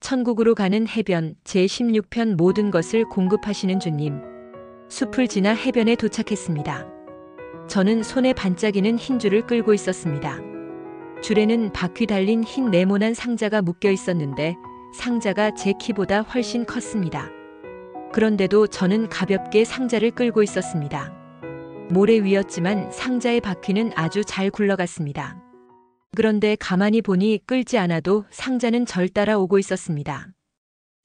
천국으로 가는 해변 제16편 모든 것을 공급하시는 주님. 숲을 지나 해변에 도착했습니다. 저는 손에 반짝이는 흰 줄을 끌고 있었습니다. 줄에는 바퀴 달린 흰 네모난 상자가 묶여 있었는데 상자가 제 키보다 훨씬 컸습니다. 그런데도 저는 가볍게 상자를 끌고 있었습니다. 모래 위였지만 상자의 바퀴는 아주 잘 굴러갔습니다. 그런데 가만히 보니 끌지 않아도 상자는 절 따라오고 있었습니다.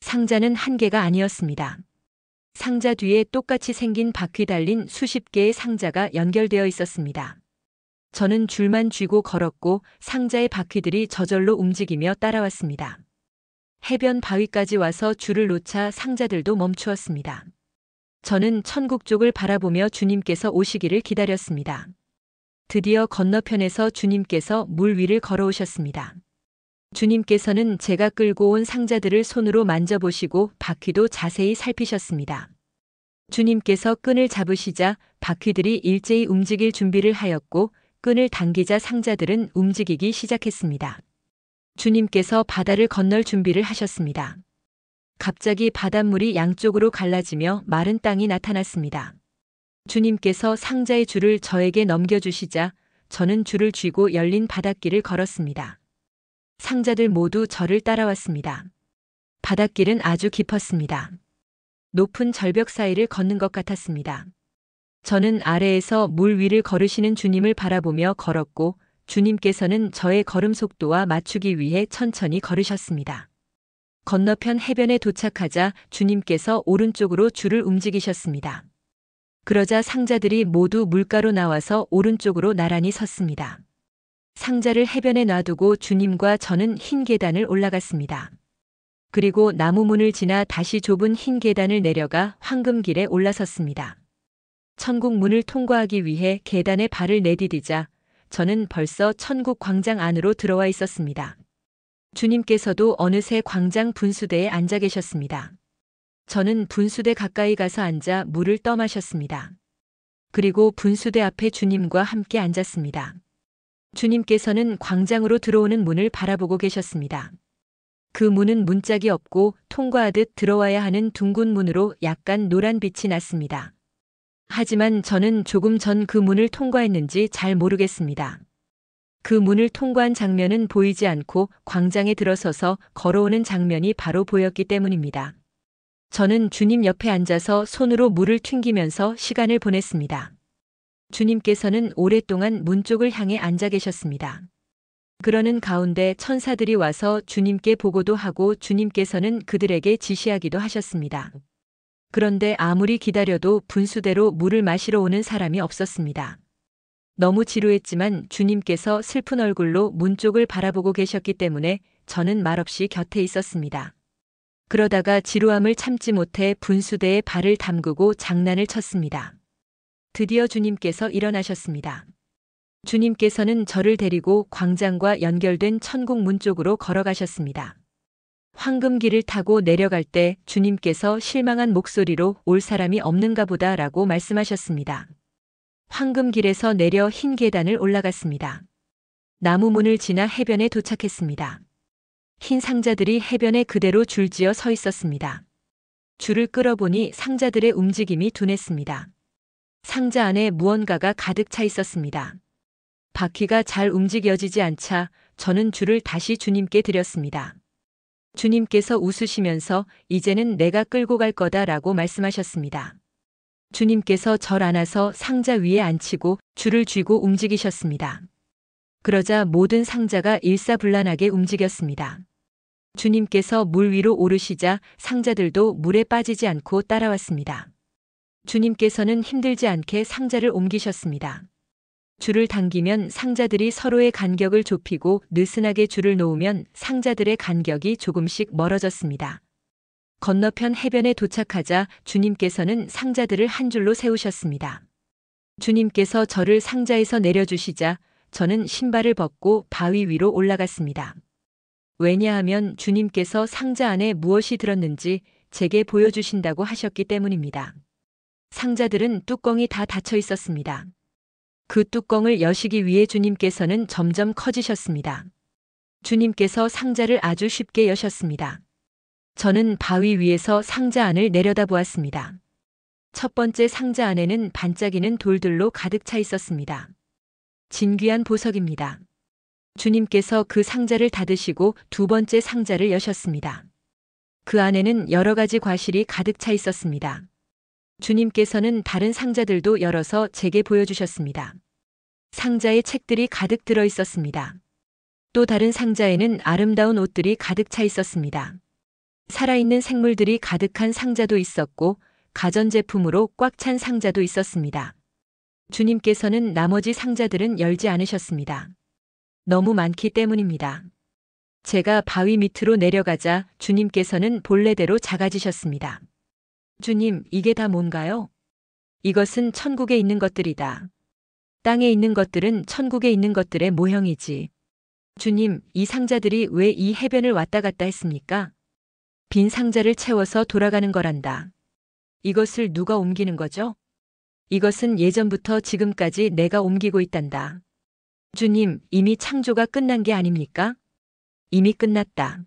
상자는 한 개가 아니었습니다. 상자 뒤에 똑같이 생긴 바퀴 달린 수십 개의 상자가 연결되어 있었습니다. 저는 줄만 쥐고 걸었고 상자의 바퀴들이 저절로 움직이며 따라왔습니다. 해변 바위까지 와서 줄을 놓자 상자들도 멈추었습니다. 저는 천국 쪽을 바라보며 주님께서 오시기를 기다렸습니다. 드디어 건너편에서 주님께서 물 위를 걸어오셨습니다. 주님께서는 제가 끌고 온 상자들을 손으로 만져보시고 바퀴도 자세히 살피셨습니다. 주님께서 끈을 잡으시자 바퀴들이 일제히 움직일 준비를 하였고 끈을 당기자 상자들은 움직이기 시작했습니다. 주님께서 바다를 건널 준비를 하셨습니다. 갑자기 바닷물이 양쪽으로 갈라지며 마른 땅이 나타났습니다. 주님께서 상자의 줄을 저에게 넘겨주시자 저는 줄을 쥐고 열린 바닷길을 걸었습니다. 상자들 모두 저를 따라왔습니다. 바닷길은 아주 깊었습니다. 높은 절벽 사이를 걷는 것 같았습니다. 저는 아래에서 물 위를 걸으시는 주님을 바라보며 걸었고 주님께서는 저의 걸음 속도와 맞추기 위해 천천히 걸으셨습니다. 건너편 해변에 도착하자 주님께서 오른쪽으로 줄을 움직이셨습니다. 그러자 상자들이 모두 물가로 나와서 오른쪽으로 나란히 섰습니다. 상자를 해변에 놔두고 주님과 저는 흰 계단을 올라갔습니다. 그리고 나무 문을 지나 다시 좁은 흰 계단을 내려가 황금길에 올라섰습니다. 천국 문을 통과하기 위해 계단에 발을 내디디자 저는 벌써 천국 광장 안으로 들어와 있었습니다. 주님께서도 어느새 광장 분수대에 앉아 계셨습니다. 저는 분수대 가까이 가서 앉아 물을 떠마셨습니다. 그리고 분수대 앞에 주님과 함께 앉았습니다. 주님께서는 광장으로 들어오는 문을 바라보고 계셨습니다. 그 문은 문짝이 없고 통과하듯 들어와야 하는 둥근 문으로 약간 노란 빛이 났습니다. 하지만 저는 조금 전 그 문을 통과했는지 잘 모르겠습니다. 그 문을 통과한 장면은 보이지 않고 광장에 들어서서 걸어오는 장면이 바로 보였기 때문입니다. 저는 주님 옆에 앉아서 손으로 물을 튕기면서 시간을 보냈습니다. 주님께서는 오랫동안 문 쪽을 향해 앉아 계셨습니다. 그러는 가운데 천사들이 와서 주님께 보고도 하고 주님께서는 그들에게 지시하기도 하셨습니다. 그런데 아무리 기다려도 분수대로 물을 마시러 오는 사람이 없었습니다. 너무 지루했지만 주님께서 슬픈 얼굴로 문 쪽을 바라보고 계셨기 때문에 저는 말없이 곁에 있었습니다. 그러다가 지루함을 참지 못해 분수대에 발을 담그고 장난을 쳤습니다. 드디어 주님께서 일어나셨습니다. 주님께서는 저를 데리고 광장과 연결된 천국 문 쪽으로 걸어가셨습니다. 황금길을 타고 내려갈 때 주님께서 실망한 목소리로 올 사람이 없는가 보다 라고 말씀하셨습니다. 황금길에서 내려 흰 계단을 올라갔습니다. 나무 문을 지나 해변에 도착했습니다. 흰 상자들이 해변에 그대로 줄지어 서 있었습니다. 줄을 끌어보니 상자들의 움직임이 둔했습니다. 상자 안에 무언가가 가득 차 있었습니다. 바퀴가 잘 움직여지지 않자 저는 줄을 다시 주님께 드렸습니다. 주님께서 웃으시면서 이제는 내가 끌고 갈 거다라고 말씀하셨습니다. 주님께서 절 안아서 상자 위에 앉히고 줄을 쥐고 움직이셨습니다. 그러자 모든 상자가 일사불란하게 움직였습니다. 주님께서 물 위로 오르시자 상자들도 물에 빠지지 않고 따라왔습니다. 주님께서는 힘들지 않게 상자를 옮기셨습니다. 줄을 당기면 상자들이 서로의 간격을 좁히고 느슨하게 줄을 놓으면 상자들의 간격이 조금씩 멀어졌습니다. 건너편 해변에 도착하자 주님께서는 상자들을 한 줄로 세우셨습니다. 주님께서 저를 상자에서 내려주시자 저는 신발을 벗고 바위 위로 올라갔습니다. 왜냐하면 주님께서 상자 안에 무엇이 들었는지 제게 보여주신다고 하셨기 때문입니다. 상자들은 뚜껑이 다 닫혀 있었습니다. 그 뚜껑을 여시기 위해 주님께서는 점점 커지셨습니다. 주님께서 상자를 아주 쉽게 여셨습니다. 저는 바위 위에서 상자 안을 내려다보았습니다. 첫 번째 상자 안에는 반짝이는 돌들로 가득 차 있었습니다. 진귀한 보석입니다. 주님께서 그 상자를 닫으시고 두 번째 상자를 여셨습니다. 그 안에는 여러 가지 과실이 가득 차 있었습니다. 주님께서는 다른 상자들도 열어서 제게 보여주셨습니다. 상자에 책들이 가득 들어 있었습니다. 또 다른 상자에는 아름다운 옷들이 가득 차 있었습니다. 살아있는 생물들이 가득한 상자도 있었고 가전제품으로 꽉 찬 상자도 있었습니다. 주님께서는 나머지 상자들은 열지 않으셨습니다. 너무 많기 때문입니다. 제가 바위 밑으로 내려가자 주님께서는 본래대로 작아지셨습니다. 주님, 이게 다 뭔가요? 이것은 천국에 있는 것들이다. 땅에 있는 것들은 천국에 있는 것들의 모형이지. 주님, 이 상자들이 왜 이 해변을 왔다 갔다 했습니까? 빈 상자를 채워서 돌아가는 거란다. 이것을 누가 옮기는 거죠? 이것은 예전부터 지금까지 내가 옮기고 있단다. 주님, 이미 창조가 끝난 게 아닙니까? 이미 끝났다.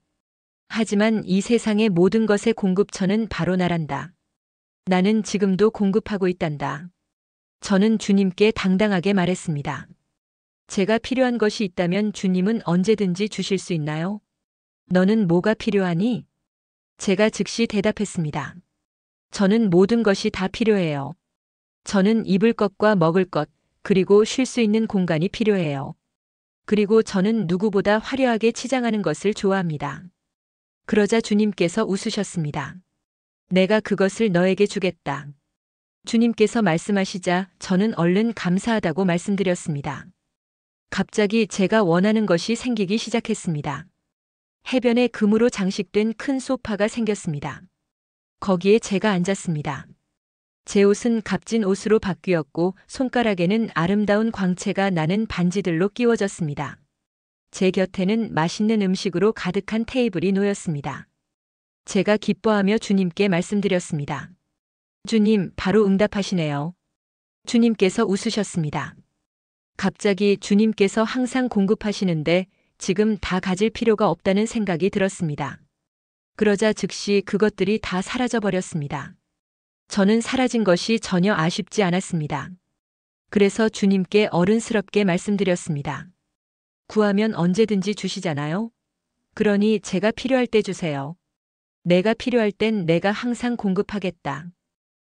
하지만 이 세상의 모든 것의 공급처는 바로 나란다. 나는 지금도 공급하고 있단다. 저는 주님께 당당하게 말했습니다. 제가 필요한 것이 있다면 주님은 언제든지 주실 수 있나요? 너는 뭐가 필요하니? 제가 즉시 대답했습니다. 저는 모든 것이 다 필요해요. 저는 입을 것과 먹을 것, 그리고 쉴 수 있는 공간이 필요해요. 그리고 저는 누구보다 화려하게 치장하는 것을 좋아합니다. 그러자 주님께서 웃으셨습니다. 내가 그것을 너에게 주겠다. 주님께서 말씀하시자 저는 얼른 감사하다고 말씀드렸습니다. 갑자기 제가 원하는 것이 생기기 시작했습니다. 해변에 금으로 장식된 큰 소파가 생겼습니다. 거기에 제가 앉았습니다. 제 옷은 값진 옷으로 바뀌었고 손가락에는 아름다운 광채가 나는 반지들로 끼워졌습니다. 제 곁에는 맛있는 음식으로 가득한 테이블이 놓였습니다. 제가 기뻐하며 주님께 말씀드렸습니다. 주님, 바로 응답하시네요. 주님께서 웃으셨습니다. 갑자기 주님께서 항상 공급하시는데 지금 다 가질 필요가 없다는 생각이 들었습니다. 그러자 즉시 그것들이 다 사라져 버렸습니다. 저는 사라진 것이 전혀 아쉽지 않았습니다. 그래서 주님께 어른스럽게 말씀드렸습니다. 구하면 언제든지 주시잖아요. 그러니 제가 필요할 때 주세요. 내가 필요할 땐 내가 항상 공급하겠다.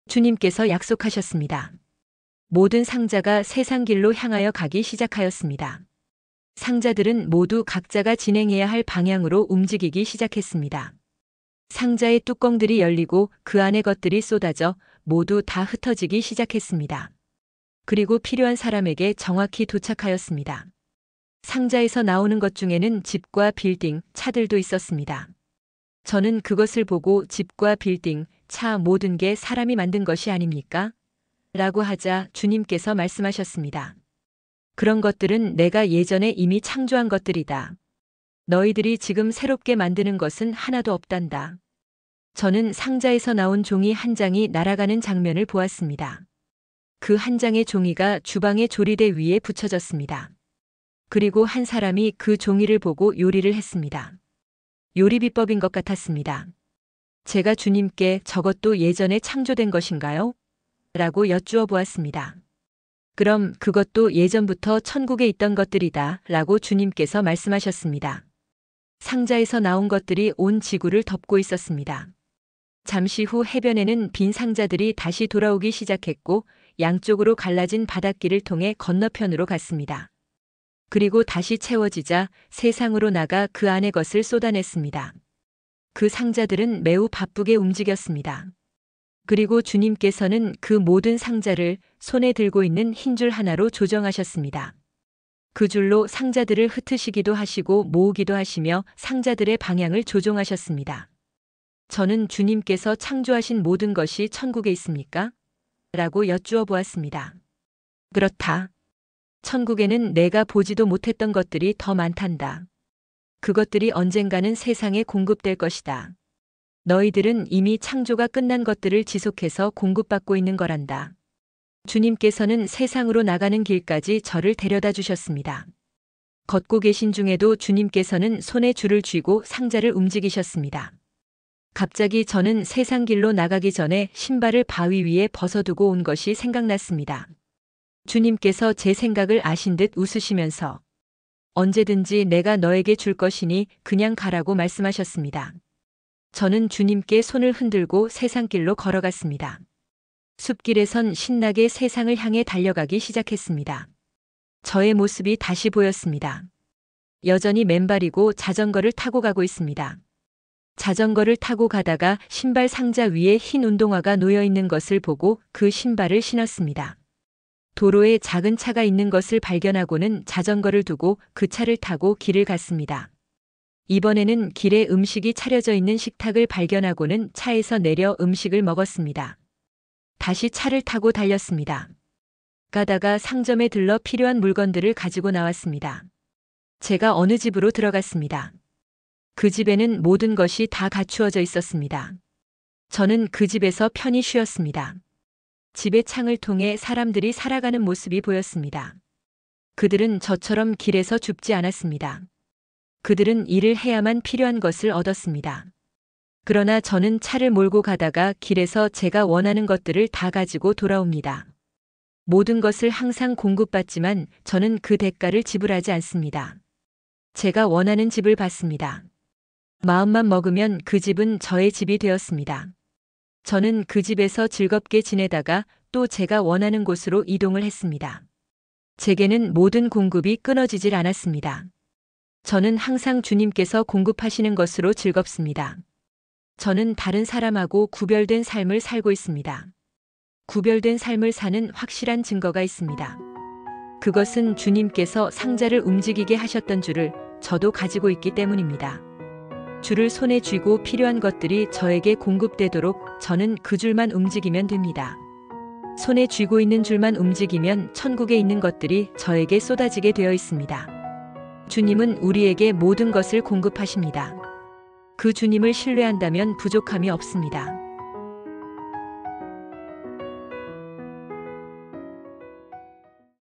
주님께서 약속하셨습니다. 모든 상자가 세상 길로 향하여 가기 시작하였습니다. 상자들은 모두 각자가 진행해야 할 방향으로 움직이기 시작했습니다. 상자의 뚜껑들이 열리고 그 안의 것들이 쏟아져 모두 다 흩어지기 시작했습니다. 그리고 필요한 사람에게 정확히 도착하였습니다. 상자에서 나오는 것 중에는 집과 빌딩, 차들도 있었습니다. 저는 그것을 보고 집과 빌딩, 차 모든 게 사람이 만든 것이 아닙니까? 라고 하자 주님께서 말씀하셨습니다. 그런 것들은 내가 예전에 이미 창조한 것들이다. 너희들이 지금 새롭게 만드는 것은 하나도 없단다. 저는 상자에서 나온 종이 한 장이 날아가는 장면을 보았습니다. 그 한 장의 종이가 주방의 조리대 위에 붙여졌습니다. 그리고 한 사람이 그 종이를 보고 요리를 했습니다. 요리 비법인 것 같았습니다. 제가 주님께 저것도 예전에 창조된 것인가요? 라고 여쭈어 보았습니다. 그럼 그것도 예전부터 천국에 있던 것들이다 라고 주님께서 말씀하셨습니다. 상자에서 나온 것들이 온 지구를 덮고 있었습니다. 잠시 후 해변에는 빈 상자들이 다시 돌아오기 시작했고 양쪽으로 갈라진 바닷길을 통해 건너편으로 갔습니다. 그리고 다시 채워지자 세상으로 나가 그 안의 것을 쏟아냈습니다. 그 상자들은 매우 바쁘게 움직였습니다. 그리고 주님께서는 그 모든 상자를 손에 들고 있는 흰 줄 하나로 조정하셨습니다. 그 줄로 상자들을 흩으시기도 하시고 모으기도 하시며 상자들의 방향을 조종하셨습니다. 저는 주님께서 창조하신 모든 것이 천국에 있습니까? 라고 여쭈어 보았습니다. 그렇다. 천국에는 내가 보지도 못했던 것들이 더 많단다. 그것들이 언젠가는 세상에 공급될 것이다. 너희들은 이미 창조가 끝난 것들을 지속해서 공급받고 있는 거란다. 주님께서는 세상으로 나가는 길까지 저를 데려다 주셨습니다. 걷고 계신 중에도 주님께서는 손에 줄을 쥐고 상자를 움직이셨습니다. 갑자기 저는 세상 길로 나가기 전에 신발을 바위 위에 벗어두고 온 것이 생각났습니다. 주님께서 제 생각을 아신 듯 웃으시면서 언제든지 내가 너에게 줄 것이니 그냥 가라고 말씀하셨습니다. 저는 주님께 손을 흔들고 세상길로 걸어갔습니다. 숲길에선 신나게 세상을 향해 달려가기 시작했습니다. 저의 모습이 다시 보였습니다. 여전히 맨발이고 자전거를 타고 가고 있습니다. 자전거를 타고 가다가 신발 상자 위에 흰 운동화가 놓여 있는 것을 보고 그 신발을 신었습니다. 도로에 작은 차가 있는 것을 발견하고는 자전거를 두고 그 차를 타고 길을 갔습니다. 이번에는 길에 음식이 차려져 있는 식탁을 발견하고는 차에서 내려 음식을 먹었습니다. 다시 차를 타고 달렸습니다. 가다가 상점에 들러 필요한 물건들을 가지고 나왔습니다. 제가 어느 집으로 들어갔습니다. 그 집에는 모든 것이 다 갖추어져 있었습니다. 저는 그 집에서 편히 쉬었습니다. 집의 창을 통해 사람들이 살아가는 모습이 보였습니다. 그들은 저처럼 길에서 줍지 않았습니다. 그들은 일을 해야만 필요한 것을 얻었습니다. 그러나 저는 차를 몰고 가다가 길에서 제가 원하는 것들을 다 가지고 돌아옵니다. 모든 것을 항상 공급받지만 저는 그 대가를 지불하지 않습니다. 제가 원하는 집을 받습니다. 마음만 먹으면 그 집은 저의 집이 되었습니다. 저는 그 집에서 즐겁게 지내다가 또 제가 원하는 곳으로 이동을 했습니다. 제게는 모든 공급이 끊어지질 않았습니다. 저는 항상 주님께서 공급하시는 것으로 즐겁습니다. 저는 다른 사람하고 구별된 삶을 살고 있습니다. 구별된 삶을 사는 확실한 증거가 있습니다. 그것은 주님께서 상자를 움직이게 하셨던 줄을 저도 가지고 있기 때문입니다. 줄을 손에 쥐고 필요한 것들이 저에게 공급되도록 저는 그 줄만 움직이면 됩니다. 손에 쥐고 있는 줄만 움직이면 천국에 있는 것들이 저에게 쏟아지게 되어 있습니다. 주님은 우리에게 모든 것을 공급하십니다. 그 주님을 신뢰한다면 부족함이 없습니다.